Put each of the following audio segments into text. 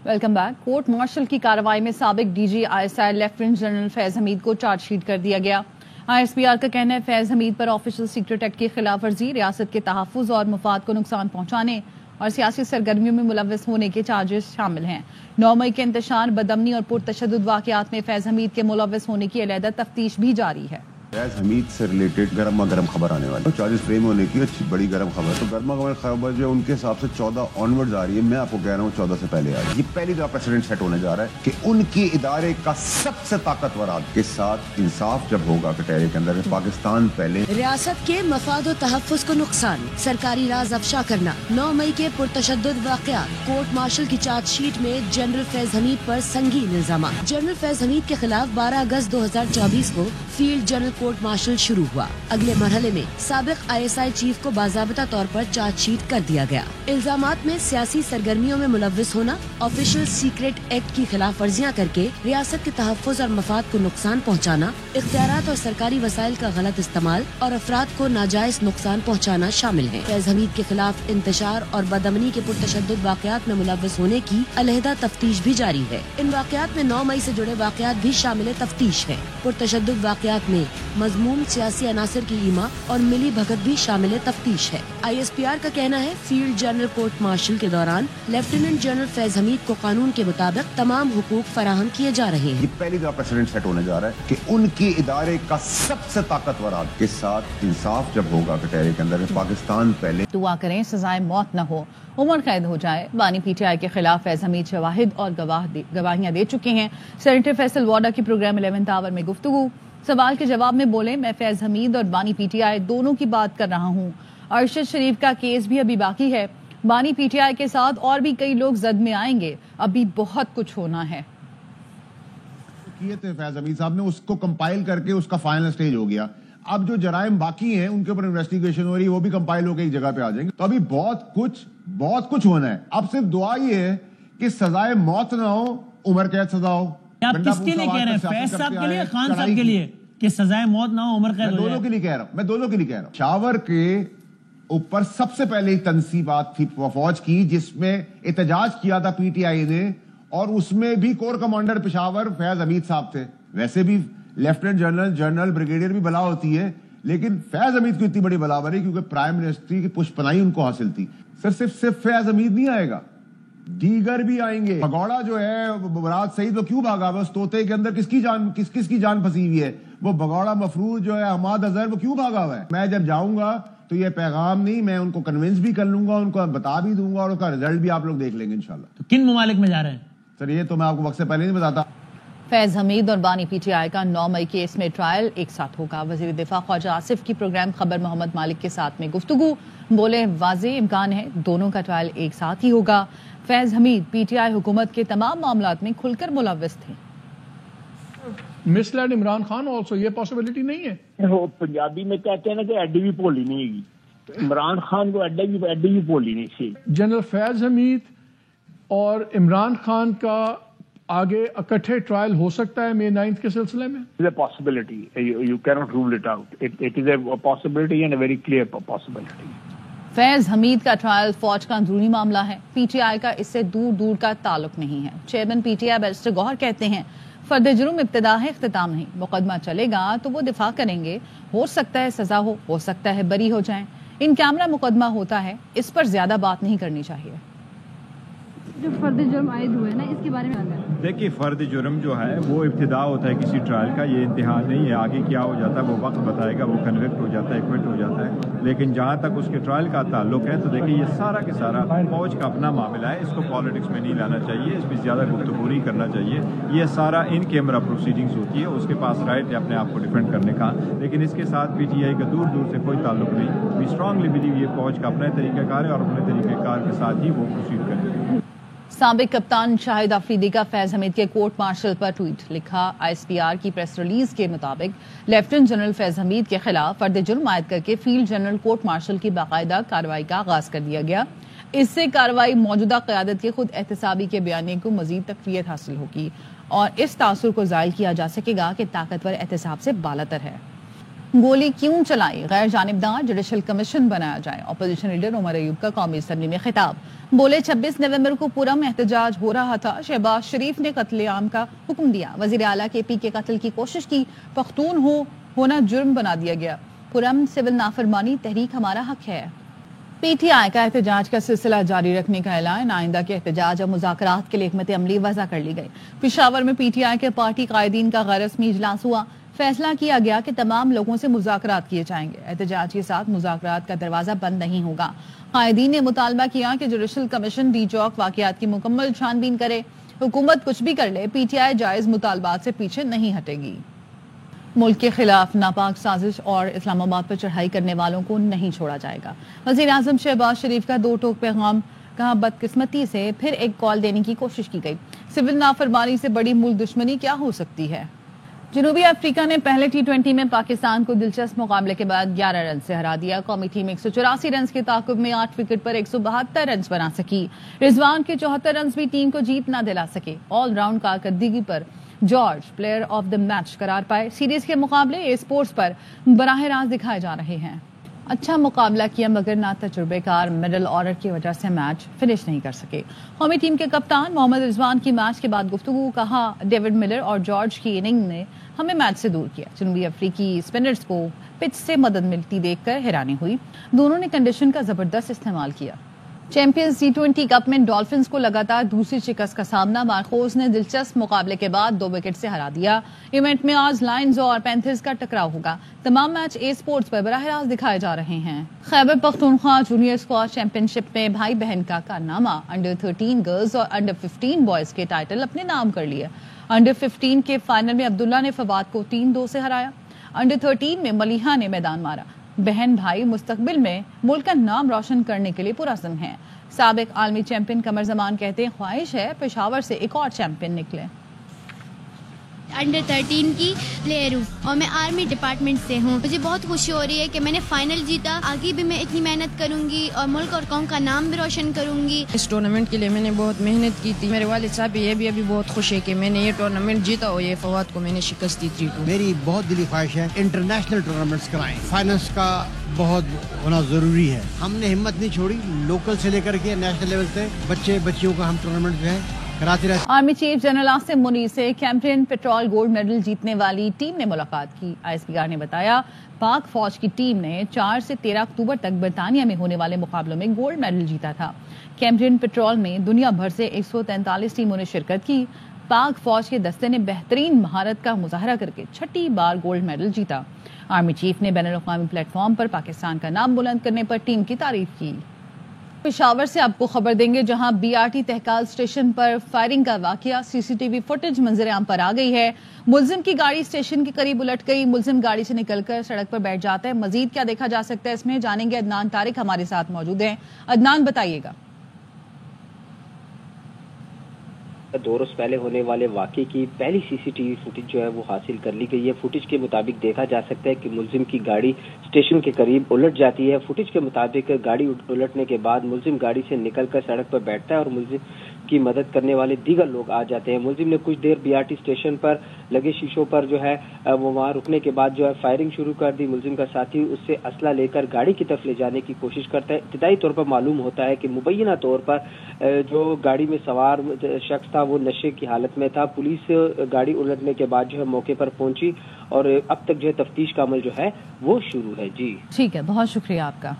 Welcome back. Court martial کی کارروائی میں سابق D G ISI lieutenant general Faiz Hameed کو چارج شیٹ کر دیا گیا۔ ISPR کا کہنا ہے فیض حمید پر آفیشل سیکرٹ ایکٹ کی خلاف ورزی، ریاست کے تحفظ اور مفاد کو نقصان پہنچانے اور سیاسی سرگرمیوں میں ملوث ہونے کے چارجز شامل ہیں۔ 9 مئی کے انتشار، بدامنی اور پرتشدد واقعات میں فیض حمید کے ملوث ہونے کی علیحدہ تفتیش بھی جاری ہے۔ فیض حمید سے ریلیٹڈ گرما گرم خبر آنے والی، چارجز فریم ہونے کی اچھی بڑی گرم خبر، تو گرما گرم خبر جو ان کے حساب سے 14 آنورڈز آ رہی ہے، میں آپ کو کہہ رہا ہوں 14 سے پہلے آ رہی ہے۔ یہ پہلی دفعہ پریسیڈنٹ سیٹ ہونے جا رہا ہے کہ ان کے ادارے کا سب سے طاقتور آدمی کے ساتھ انصاف جب ہوگا کٹہرے کے اندر، پاکستان پہلے۔ ریاست کے مفاد و تحفظ کو نقصان، سرکاری راز افشا کرنا، 9 مئی کے پرتشدد واقعات، کورٹ مارشل کی چارج شیٹ میں جنرل فیض حمید پر سنگین الزامات۔ جنرل فیض حمید کے خلاف 12 اگست 2024 کو فیلڈ جنرل کورٹ مارشل شروع ہوا۔ اگلے مرحلے میں سابق ISI چیف کو باضابطہ طور پر چارج شیٹ کر دیا گیا۔ الزامات میں سیاسی سرگرمیوں میں ملوث ہونا، آفیشل سیکرٹ ایکٹ کی خلاف ورزیاں کر کے ریاست کے تحفظ اور مفاد کو نقصان پہنچانا، اختیارات اور سرکاری وسائل کا غلط استعمال اور افراد کو ناجائز نقصان پہنچانا شامل ہیں۔ فیض حمید کے خلاف انتشار اور بدامنی کے پرتشدد واقعات میں ملوث ہونے کی علیحدہ تفتیش بھی جاری ہے۔ ان واقعات میں 9 مئی سے جڑے واقعات بھی شامل تفتیش ہیں۔ پرتشدد واقعات میں مضموم سیاسی عناصر کی ایما اور ملی بھگت بھی شامل تفتیش ہے۔ ISPR کا کہنا ہے field general court marshal K دوران لیفٹیننٹ جنرل فیض حمید کو قانون کے مطابق تمام حقوق فراہم کیے جا رہے ہیں۔ یہ پہلی دفعہ پریسیڈنٹ سیٹ ہونے جا رہا ہے کہ ان کے ادارے کا سب سے طاقتور آدمی کے ساتھ انصاف جب ہوگا کٹہرے کے اندر، پاکستان پہلے۔ دعا کریں سزائے موت نہ ہو، عمر قید ہو جائے۔ بانی PTI کے خلاف فیض حمید شواہد اور گواہیاں دے چکے ہیں۔ سینیٹر فیصل واڈا کی پروگرام 11th آور میں گفتگو، سوال کے جواب میں بولے میں فیض حمید اور بانی PTI دونوں کی بات کر رہا ہوں۔ ارشد شریف کا کیس بھی ابھی باقی ہے، بانی PTI کے ساتھ اور بھی کئی لوگ زد میں آئیں گے، ابھی بہت کچھ ہونا ہے۔ کیے تھے فیض حمید صاحب نے، اس کو کمپائل کر کے اس کا فائنل سٹیج ہو گیا۔ اب جو جرائم باقی ہیں ان کے اوپر انویسٹیگیشن ہو رہی ہے، وہ بھی کمپائل ہو کے ایک جگہ پہ آ جائیں گے۔ تو ابھی بہت کچھ ہونا ہے۔ اب صرف دعا یہ ہے کہ سزائے موت نہ ہو، عمر قید سزا ہو۔ آپ کس کے لیے کہہ رہے ہیں؟ فیض صاحب کے لیے، خان صاحب کے لیے کہ سزائے موت نہ ہو، عمر قید ہو جائے؟ میں دونوں کے لیے کہہ رہا ہوں۔ شاور کے اوپر سب سے پہلے تنصیبات تھی فوج کی، جس میں احتجاج کیا تھا PTI نے، اور اس میں بھی کور کمانڈر پشاور فیض حمید صاحب تھے۔ ویسے بھی لیفٹیننٹ جنرل بریگیڈیئر بھی بلا ہوتی ہے، لیکن فیض حمید کو اتنی بڑی بلا بنی کیونکہ پرائم منسٹری کی پشت پناہی ان کو حاصل تھی۔ صرف فیض حمید نہیں آئے گا، دیگر بھی آئیں گے۔ بگوڑا جو ہے مراد سعید، وہ کیوں بھاگا ہوا؟ اس طوطے کے اندر کس کی جان پھنسی ہوئی ہے؟ وہ بگوڑا مفروض جو ہے حماد اظہر، وہ کیوں بھاگا ہوا ہے؟ میں جب جاؤں گا تو یہ پیغام نہیں، میں ان کو کنونس بھی کر لوں گا، ان کو بتا بھی دوں گا، اور اس کا رزلٹ بھی آپ لوگ دیکھ لیں گے انشاءاللہ۔ تو کن ممالک میں جا رہے ہیں سر؟ یہ تو میں آپ کو وقت سے پہلے نہیں بتاتا۔ فیض حمید اور بانی PTI کا 9 مئی کیس میں ٹرائل ایک ساتھ ہوگا۔ وزیر دفاع خواجہ آصف کی پروگرام خبر محمد مالک کے ساتھ میں گفتگو، بولے واضح امکان ہے دونوں کا ٹرائل ایک ساتھ ہی ہوگا۔ فیض حمید PTI حکومت کے تمام معاملات میں کھل کر ملوث تھے۔ مس لیڈ عمران خان آلسو، یہ پاسبلٹی نہیں ہے؟ وہ پنجابی میں کہتے ہیں نا کہ ایڈی بھی بولی نہیں گی، عمران خان کو ایڈی بھی بولی نہیں سی۔ جنرل فیض حمید اور عمران خان کا آگے اکٹھے ٹرائل ہو سکتا ہے May 9 کے سلسلے میں؟ It is a possibility. You cannot rule it out. It is a possibility and a very clear possibility. فیض حمید کا ٹرائل فوج کا اندرونی معاملہ ہے، PTI کا اس سے دور کا تعلق نہیں ہے۔ چیئرمین PTI بیرسٹر گوہر کہتے ہیں فرد جرم ابتدا ہے، اختتام نہیں۔ مقدمہ چلے گا تو وہ دفاع کریں گے، ہو سکتا ہے سزا ہو سکتا ہے بری ہو جائیں۔ ان کیمرہ مقدمہ ہوتا ہے، اس پر زیادہ بات نہیں کرنی چاہیے۔ جو فرد جرم عائد ہوئے نا، اس کے بارے میں دیکھیے، فرد جرم جو ہے وہ ابتدا ہوتا ہے کسی ٹرائل کا، یہ انتہا نہیں ہے۔ آگے کیا ہو جاتا ہے وہ وقت بتائے گا، وہ کنوکٹ ہو جاتا ہے، ایکوٹ ہو جاتا ہے۔ لیکن جہاں تک اس کے ٹرائل کا تعلق ہے تو دیکھیے یہ سارا کے سارا فوج کا اپنا معاملہ ہے، اس کو پالیٹکس میں نہیں لانا چاہیے، اس میں زیادہ گفتگو نہیں کرنا چاہیے۔ یہ سارا ان کیمرہ پروسیڈنگز ہوتی ہے، اس کے پاس رائٹ ہے اپنے آپ کو ڈیفینڈ کرنے کا، لیکن اس کے ساتھ PTI کا دور سے کوئی تعلق نہیں۔ وی اسٹرانگلی بلیو یہ فوج کا اپنا طریقہ کار ہے اور اپنے طریقہ کار کے ساتھ ہی وہ پروسیڈ کریں گے۔ سابق کپتان شاہد آفریدی کا فیض حمید کے کورٹ مارشل پر ٹویٹ لکھا، ISPR کی پریس ریلیز کے مطابق لیفٹیننٹ جنرل فیض حمید کے خلاف فرد جرم عائد کر کے فیلڈ جنرل کورٹ مارشل کی باقاعدہ کارروائی کا آغاز کر دیا گیا۔ اس سے کارروائی موجودہ قیادت کے خود احتسابی کے بیانیے کو مزید تقویت حاصل ہوگی اور اس تاثر کو زائل کیا جا سکے گا کہ طاقتور احتساب سے بالاتر ہے۔ گولی کیوں چلائی؟ غیر جانبدار جوڈیشل کمیشن بنایا جائے۔ اپوزیشن لیڈر عمر ایوب کا قومی اسمبلی میں خطاب۔ بولے 26 نومبر کو پورم میں احتجاج ہو رہا تھا، شہباز شریف نے قتل عام کا حکم دیا، وزیر اعلیٰ کے پی کے قتل کی کوشش کی، پختون ہونا جرم بنا دیا گیا، پورم سول نافرمانی، تحریک ہمارا حق ہے۔ پی ٹی آئی کا احتجاج کا سلسلہ جاری رکھنے کا اعلان، آئندہ کے احتجاج اور مذاکرات کے لیے حکمت عملی وضع کر لی گئی۔ پشاور میں پی ٹی آئی کے پارٹی قائدین کا غیر رسمی اجلاس ہوا، فیصلہ کیا گیا کہ تمام لوگوں سے مذاکرات کیے جائیں گے، احتجاج کے ساتھ مذاکرات کا دروازہ بند نہیں ہوگا۔ قائدین نے مطالبہ کیا کہ جوڈیشل کمیشن ڈی چوک واقعات کی مکمل چھان بین کرے، حکومت کچھ بھی کر لے، پی ٹی آئی جائز مطالبات سے پیچھے نہیں ہٹے گی۔ ملک کے خلاف ناپاک سازش اور اسلام آباد پر چڑھائی کرنے والوں کو نہیں چھوڑا جائے گا، وزیر اعظم شہباز شریف کا دو ٹوک پیغام، کہا بدقسمتی سے پھر ایک کال دینے کی کوشش کی گئی، سول نافرمانی سے بڑی ملک دشمنی کیا ہو سکتی ہے۔ جنوبی افریقہ نے پہلے T20 میں پاکستان کو دلچسپ مقابلے کے بعد 11 رن سے ہرا دیا، قومی ٹیم 184 رنز کے تعاقب میں 8 وکٹ پر 172 رنز بنا سکی، رضوان کے 74 رنز بھی ٹیم کو جیت نہ دلا سکے، آل راؤنڈ کارکردگی پر George player of the match قرار پائے۔ سیریز کے مقابلے اے اسپورٹس پر براہ راست دکھائے جا رہے ہیں۔ اچھا مقابلہ کیا مگر نہ تجربے کار مڈل آرڈر کی وجہ سے میچ فنش نہیں کر سکے۔ قومی ٹیم کے کپتان محمد رضوان کی میچ کے بعد گفتگو، کہا ڈیوڈ ملر اور جارج کی اننگ نے ہمیں میچ سے دور کیا، جنوبی افریقی اسپنرز کو پچ سے مدد ملتی دیکھ کر حیرانی ہوئی، دونوں نے کنڈیشن کا زبردست استعمال کیا۔ چیمپئنز T20 کپ میں ڈالفنز کو لگاتار دوسری شکست کا سامنا، مارکوز نے دلچسپ مقابلے کے بعد 2 وکٹ سے ہرا دیا۔ ایونٹ میں آج لائنز اور پینتھرز کا ٹکراؤ ہوگا، تمام میچ اے اسپورٹس پر براہ راست دکھائے جا رہے ہیں۔ Khyber Pakhtunkhwa junior squash champion شپ میں بھائی بہن کا کارنامہ، انڈر 13 گرلز اور انڈر 15 بوائز کے ٹائٹل اپنے نام کر لیے۔ انڈر 15 کے فائنل میں عبداللہ نے فواد کو 3-2 سے ہرایا، انڈر 13 میں ملیحہ نے میدان مارا۔ بہن بھائی مستقبل میں ملک کا نام روشن کرنے کے لیے پرعزم ہیں۔ سابق عالمی چیمپئن قمر زمان کہتے ہیں خواہش ہے پشاور سے ایک اور چیمپئن نکلے۔ انڈر 13 کی پلیئر ہوں اور میں آرمی ڈپارٹمنٹ سے ہوں، مجھے بہت خوشی ہو رہی ہے کہ میں نے فائنل جیتا، آگے بھی میں اتنی محنت کروں گی اور ملک اور قوم کا نام بھی روشن کروں گی۔ اس ٹورنامنٹ کے لیے میں نے بہت محنت کی تھی، میرے والد صاحب یہ بھی ابھی بہت خوش ہے کہ میں نے یہ ٹورنامنٹ جیتا اور یہ فواد کو میں نے شکست دی 3-2۔ میری بہت دلی خواہش ہے انٹرنیشنل ٹورنامنٹس کرائیں، فائنلس کا بہت ہونا ضروری ہے۔ ہم نے ہمت نہیں چھوڑی، لوکل سے لے کر کے نیشنل لیول سے بچیوں کا ہم ٹورنامنٹ جو ہے کراتے رہتے۔ Army chief general Asim Munir سے کیمپئن پیٹرول گولڈ میڈل جیتنے والی ٹیم نے ملاقات کی۔ ISPR نے بتایا پاک فوج کی ٹیم نے 4 سے 13 اکتوبر تک برطانیہ میں ہونے والے مقابلوں میں گولڈ میڈل جیتا تھا۔ کیمپئن پیٹرول میں دنیا بھر سے 143 ٹیموں نے شرکت کی۔ پاک فوج کے دستے نے بہترین مہارت کا مظاہرہ کر کے 6ٹھی بار گولڈ میڈل جیتا۔ آرمی چیف نے بین الاقوامی پلیٹ فارم پر پاکستان کا نام بلند کرنے پر ٹیم کی تعریف کی۔ پشاور سے آپ کو خبر دیں گے جہاں BRT تہکال اسٹیشن پر فائرنگ کا واقعہ، CCTV فوٹیج منظر عام پر آ گئی ہے۔ ملزم کی گاڑی اسٹیشن کے قریب الٹ گئی، ملزم گاڑی سے نکل کر سڑک پر بیٹھ جاتا ہے۔ مزید کیا دیکھا جا سکتا ہے اس میں جانیں گے، عدنان طارق ہمارے ساتھ موجود ہیں۔ عدنان بتائیے گا۔ 2 روز پہلے ہونے والے واقعے کی پہلی CCTV فوٹیج جو ہے وہ حاصل کر لی گئی ہے۔ فوٹیج کے مطابق دیکھا جا سکتا ہے کہ ملزم کی گاڑی اسٹیشن کے قریب الٹ جاتی ہے۔ فوٹیج کے مطابق گاڑی الٹنے کے بعد ملزم گاڑی سے نکل کر سڑک پر بیٹھتا ہے اور ملزم کی مدد کرنے والے دیگر لوگ آ جاتے ہیں۔ ملزم نے کچھ دیر BRT اسٹیشن پر لگے شیشوں پر جو ہے وہ وہاں رکنے کے بعد جو ہے فائرنگ شروع کر دی۔ ملزم کا ساتھی اس سے اسلحہ لے کر گاڑی کی طرف لے جانے کی کوشش کرتا ہے۔ ابتدائی طور پر معلوم ہوتا ہے کہ مبینہ طور پر جو گاڑی میں سوار شخص تھا وہ نشے کی حالت میں تھا۔ پولیس گاڑی الٹنے کے بعد جو ہے موقع پر پہنچی اور اب تک جو ہے تفتیش کا عمل جو ہے وہ شروع ہے۔ جی ٹھیک ہے، بہت شکریہ آپ کا۔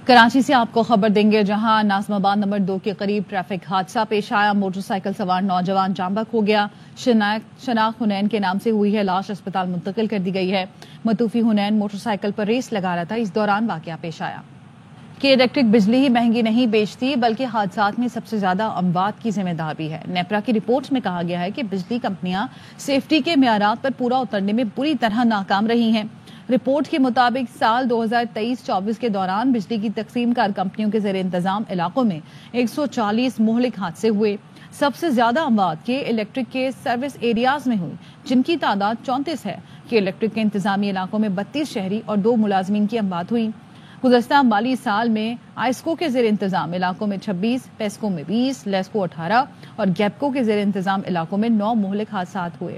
کراچی سے آپ کو خبر دیں گے جہاں ناظم آباد نمبر 2 کے قریب ٹریفک حادثہ پیش آیا، موٹر سائیکل سوار نوجوان جاں بحق ہو گیا۔ شناخت حنین کے نام سے ہوئی ہے، لاش اسپتال منتقل کر دی گئی ہے۔ متوفی حنین موٹر سائیکل پر ریس لگا رہا تھا، اس دوران واقعہ پیش آیا کہ الیکٹرک بجلی ہی مہنگی نہیں بیچتی بلکہ حادثات میں سب سے زیادہ اموات کی ذمہ دار بھی ہے۔ نیپرا کی رپورٹ میں کہا گیا ہے کہ بجلی کمپنیاں سیفٹی کے معیارات پر پورا اترنے میں بری طرح ناکام رہی ہیں۔ رپورٹ کے مطابق سال 2023-24 کے دوران بجلی کی تقسیم کار کمپنیوں کے زیر انتظام علاقوں میں 140 مہلک حادثے ہوئے۔ سب سے زیادہ اموات کے الیکٹرک کے سروس ایریاز میں ہوئی، جن کی تعداد 34 ہے کہ الیکٹرک کے انتظامی علاقوں میں 32 شہری اور 2 ملازمین کی اموات ہوئی۔ گزشتہ مالی سال میں آئسکو کے زیر انتظام علاقوں میں 26، پیسکو میں 20، لیسکو 18 اور گیپکو کے زیر انتظام علاقوں میں 9 مہلک حادثات ہوئے۔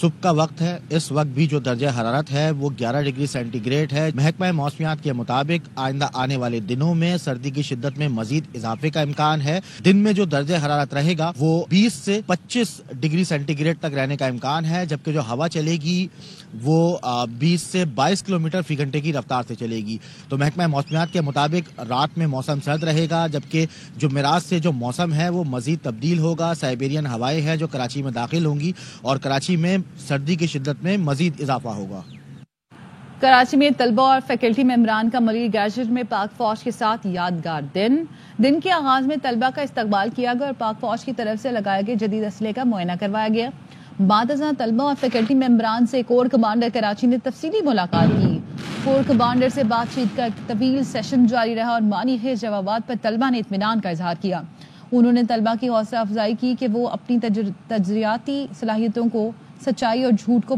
صبح کا وقت ہے، اس وقت بھی جو درجہ حرارت ہے وہ 11 ڈگری سینٹی گریڈ ہے۔ محکمہ موسمیات کے مطابق آئندہ آنے والے دنوں میں سردی کی شدت میں مزید اضافے کا امکان ہے۔ دن میں جو درجہ حرارت رہے گا وہ 20 سے 25 ڈگری سینٹی گریڈ تک رہنے کا امکان ہے، جبکہ جو ہوا چلے گی وہ 20 سے 22 کلومیٹر فی گھنٹے کی رفتار سے چلے گی۔ تو محکمہ موسمیات کے مطابق رات میں موسم سرد رہے گا، جبکہ جو معراج سے جو موسم ہے وہ مزید تبدیل ہوگا۔ سائبیرین ہوائیں ہیں جو کراچی میں داخل ہوں گی اور کراچی میں سردی کی شدت میں مزید اضافہ ہوگا۔ کراچی میں طلبہ اور فیکلٹی ممبران کا ملکی گیزٹ میں پاک فوج کے ساتھ یادگار دن کے آغاز میں طلبہ کا استقبال کیا گیا اور پاک فوج کی طرف سے لگائے گئے جدید اسلحے کا معائنہ کروایا گیا۔ بعد ازاں طلبہ اور فیکلٹی ممبران سے کور کمانڈر کراچی نے تفصیلی ملاقات کی۔ کور کمانڈر سے بات چیت کا ایک طویل سیشن جاری رہا اور معنی خیز جوابات پر طلبہ نے اطمینان کا اظہار کیا۔ انہوں نے طلبہ کی حوصلہ افزائی کی کہ وہ اپنی تجزیاتی صلاحیتوں کو سچائی اور جھوٹ کو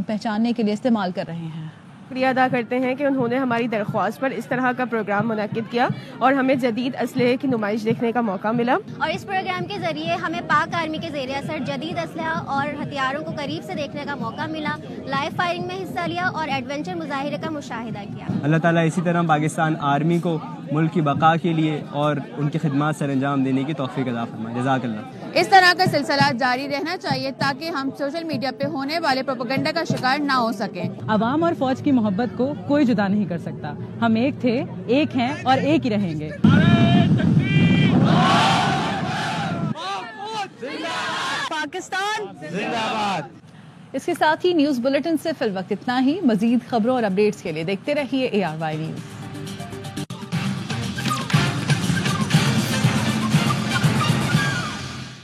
پہچاننے کے لیے استعمال کر رہے ہیں۔ شکریہ ادا کرتے ہیں کہ انہوں نے ہماری درخواست پر اس طرح کا پروگرام منعقد کیا اور ہمیں جدید اسلحے کی نمائش دیکھنے کا موقع ملا، اور اس پروگرام کے ذریعے ہمیں پاک آرمی کے زیر اثر جدید اسلحہ اور ہتھیاروں کو قریب سے دیکھنے کا موقع ملا، لائیو فائرنگ میں حصہ لیا اور ایڈونچر مظاہرے کا مشاہدہ کیا۔ اللہ تعالیٰ اسی طرح پاکستان آرمی کو ملک کی بقا کے لیے اور ان کی خدمات سر انجام دینے کی توفیق عطا فرمائے۔ جزاک اللہ۔ اس طرح کا سلسلہ جاری رہنا چاہیے تاکہ ہم سوشل میڈیا پہ ہونے والے پروپیگنڈا کا شکار نہ ہو سکیں۔ عوام اور فوج کی محبت کو کوئی جدا نہیں کر سکتا۔ ہم ایک تھے، ایک ہیں اور ایک ہی رہیں گے۔ پاکستان زندہ باد۔ اس کے ساتھ ہی نیوز بلیٹن سے فی الوقت اتنا ہی۔ مزید خبروں اور اپڈیٹس کے لیے دیکھتے رہیے ARY نیوز۔